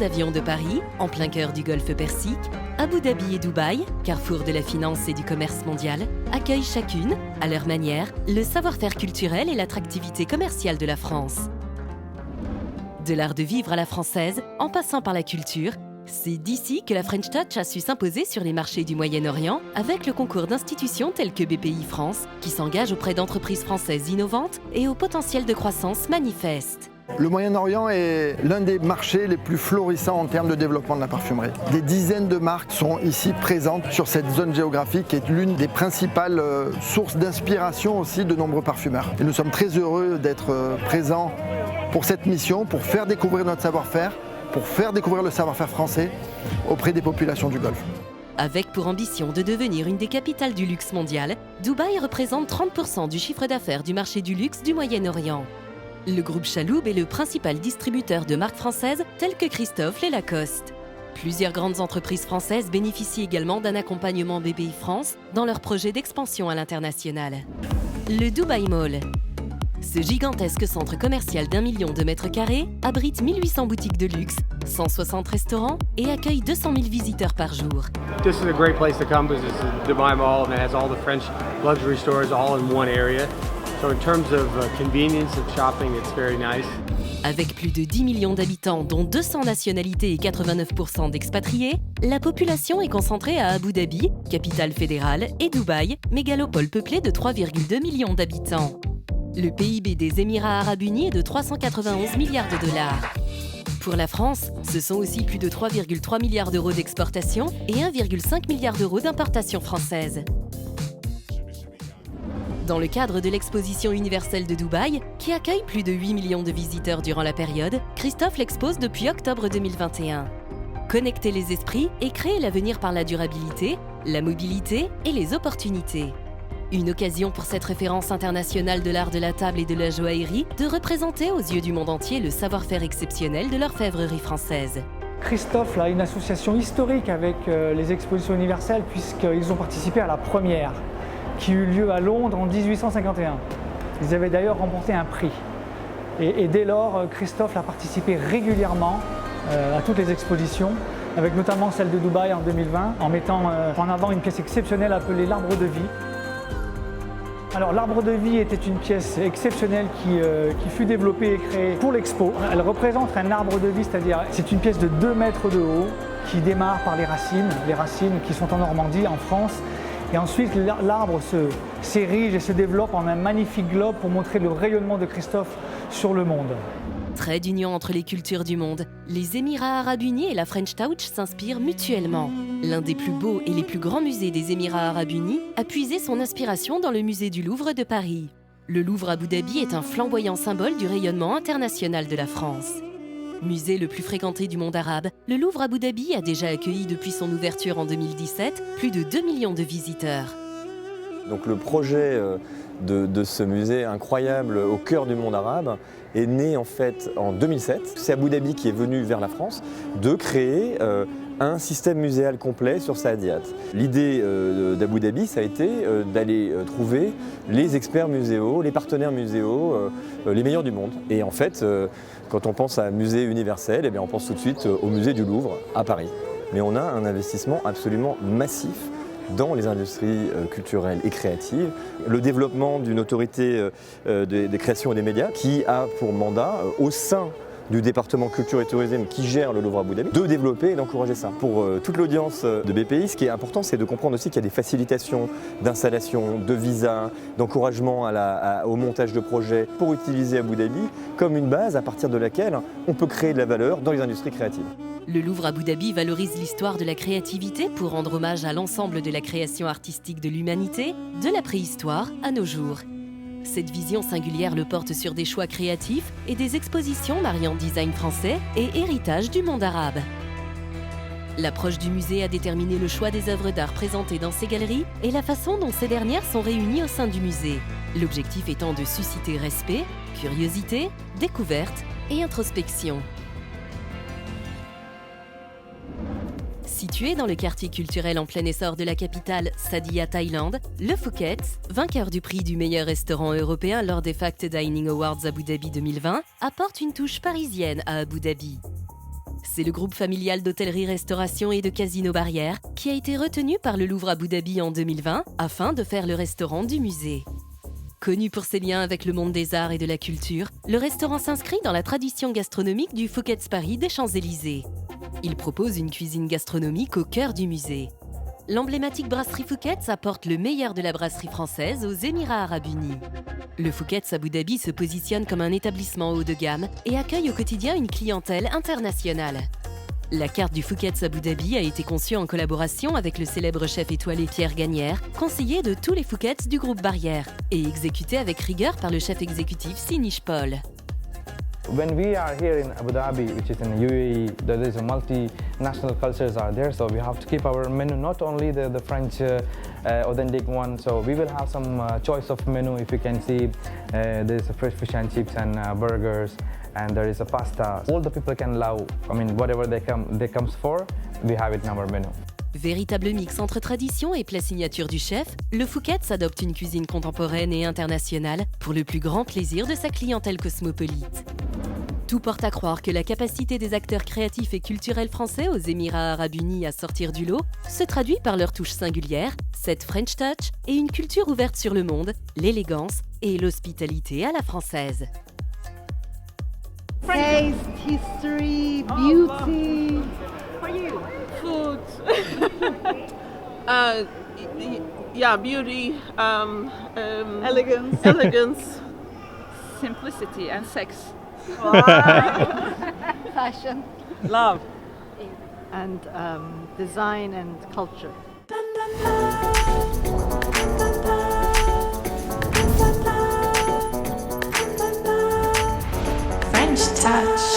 d'avion de Paris, en plein cœur du golfe Persique, Abu Dhabi et Dubaï, carrefour de la finance et du commerce mondial, accueillent chacune, à leur manière, le savoir-faire culturel et l'attractivité commerciale de la France. De l'art de vivre à la française, en passant par la culture, c'est d'ici que la French Touch a su s'imposer sur les marchés du Moyen-Orient avec le concours d'institutions telles que BPI France, qui s'engagent auprès d'entreprises françaises innovantes et au potentiel de croissance manifeste. Le Moyen-Orient est l'un des marchés les plus florissants en termes de développement de la parfumerie. Des dizaines de marques sont ici présentes sur cette zone géographique qui est l'une des principales sources d'inspiration aussi de nombreux parfumeurs. Et nous sommes très heureux d'être présents pour cette mission, pour faire découvrir notre savoir-faire, pour faire découvrir le savoir-faire français auprès des populations du Golfe. Avec pour ambition de devenir une des capitales du luxe mondial, Dubaï représente 30% du chiffre d'affaires du marché du luxe du Moyen-Orient. Le groupe Chaloub est le principal distributeur de marques françaises telles que Christophe et Lacoste. Plusieurs grandes entreprises françaises bénéficient également d'un accompagnement BPI France dans leur projet d'expansion à l'international. Le Dubaï Mall. Ce gigantesque centre commercial d'1 million de mètres carrés abrite 1800 boutiques de luxe, 160 restaurants et accueille 200 000 visiteurs par jour. This is a great place to come because it's a Dubai Mall and it has all the French luxury stores all in one area. So in terms of convenience of shopping, it's very nice. Avec plus de 10 millions d'habitants, dont 200 nationalités et 89% d'expatriés, la population est concentrée à Abu Dhabi, capitale fédérale, et Dubaï, mégalopole peuplée de 3,2 millions d'habitants. Le PIB des Émirats arabes unis est de 391 milliards de dollars. Pour la France, ce sont aussi plus de 3,3 milliards d'euros d'exportation et 1,5 milliard d'euros d'importation française. Dans le cadre de l'exposition universelle de Dubaï, qui accueille plus de 8 millions de visiteurs durant la période, Christophe l'expose depuis octobre 2021. Connecter les esprits et créer l'avenir par la durabilité, la mobilité et les opportunités. Une occasion pour cette référence internationale de l'art de la table et de la joaillerie de représenter aux yeux du monde entier le savoir-faire exceptionnel de l'orfèvrerie française. Christophe a une association historique avec les expositions universelles puisqu'ils ont participé à la première qui eut lieu à Londres en 1851. Ils avaient d'ailleurs remporté un prix. Et dès lors, Christophe a participé régulièrement à toutes les expositions, avec notamment celle de Dubaï en 2020, en mettant en avant une pièce exceptionnelle appelée l'Arbre de vie. Alors l'Arbre de vie était une pièce exceptionnelle qui fut développée et créée pour l'expo. Elle représente un arbre de vie, c'est-à-dire c'est une pièce de 2 mètres de haut qui démarre par les racines qui sont en Normandie, en France. Et ensuite, l'arbre s'érige et se développe en un magnifique globe pour montrer le rayonnement de Christophe sur le monde. Trait d'union entre les cultures du monde, les Émirats arabes unis et la French Touch s'inspirent mutuellement. L'un des plus beaux et les plus grands musées des Émirats arabes unis a puisé son inspiration dans le musée du Louvre de Paris. Le Louvre Abu Dhabi est un flamboyant symbole du rayonnement international de la France. Musée le plus fréquenté du monde arabe, le Louvre Abu Dhabi a déjà accueilli depuis son ouverture en 2017 plus de 2 millions de visiteurs. Donc le projet de ce musée incroyable au cœur du monde arabe est né en fait en 2007. C'est Abu Dhabi qui est venu vers la France de créer un système muséal complet sur Saadiyat. L'idée d'Abu Dhabi, ça a été d'aller trouver les experts muséaux, les partenaires muséaux, les meilleurs du monde. Et en fait, quand on pense à un musée universel, eh bien on pense tout de suite au musée du Louvre à Paris. Mais on a un investissement absolument massif dans les industries culturelles et créatives, le développement d'une autorité des créations et des médias qui a pour mandat, au sein du département culture et tourisme qui gère le Louvre Abu Dhabi, de développer et d'encourager ça. Pour toute l'audience de BPI, ce qui est important, c'est de comprendre aussi qu'il y a des facilitations d'installation, de visas, d'encouragement au montage de projets pour utiliser Abu Dhabi comme une base à partir de laquelle on peut créer de la valeur dans les industries créatives. Le Louvre Abu Dhabi valorise l'histoire de la créativité pour rendre hommage à l'ensemble de la création artistique de l'humanité, de la préhistoire à nos jours. Cette vision singulière le porte sur des choix créatifs et des expositions mariant design français et héritage du monde arabe. L'approche du musée a déterminé le choix des œuvres d'art présentées dans ces galeries et la façon dont ces dernières sont réunies au sein du musée. L'objectif étant de susciter respect, curiosité, découverte et introspection. Situé dans le quartier culturel en plein essor de la capitale Sadia, Thaïlande, le Phuket, vainqueur du prix du meilleur restaurant européen lors des Fact Dining Awards Abu Dhabi 2020, apporte une touche parisienne à Abu Dhabi. c'est le groupe familial d'hôtellerie-restauration et de Casino Barrière qui a été retenu par le Louvre Abu Dhabi en 2020 afin de faire le restaurant du musée. Connu pour ses liens avec le monde des arts et de la culture, le restaurant s'inscrit dans la tradition gastronomique du Fouquet's Paris des Champs-Élysées. Il propose une cuisine gastronomique au cœur du musée. L'emblématique brasserie Fouquet's apporte le meilleur de la brasserie française aux Émirats Arabes Unis. Le Fouquet's Abu Dhabi se positionne comme un établissement haut de gamme et accueille au quotidien une clientèle internationale. La carte du Fouquet's Abu Dhabi a été conçue en collaboration avec le célèbre chef étoilé Pierre Gagnère, conseiller de tous les Fouquet's du groupe Barrière, et exécutée avec rigueur par le chef exécutif Sinish Paul. When we are here in Abu Dhabi, which is in the UAE, there is a multinational cultures are there, so we have to keep our menu not only the French authentic one. So we will have some choice of menu. If you can see, there is a fresh fish and chips and burgers, and there is a pasta. All the people can love. I mean, whatever they comes for, we have it in our menu. Véritable mix entre tradition et plat signature du chef, le Fouquet's adopte une cuisine contemporaine et internationale pour le plus grand plaisir de sa clientèle cosmopolite. Tout porte à croire que la capacité des acteurs créatifs et culturels français aux Émirats Arabes Unis à sortir du lot se traduit par leur touche singulière, cette French touch et une culture ouverte sur le monde, l'élégance et l'hospitalité à la française. Taste, history, beauty. For you, food. Yeah, beauty, elegance, simplicity, and sex. Fashion. Love. And design and culture. French touch.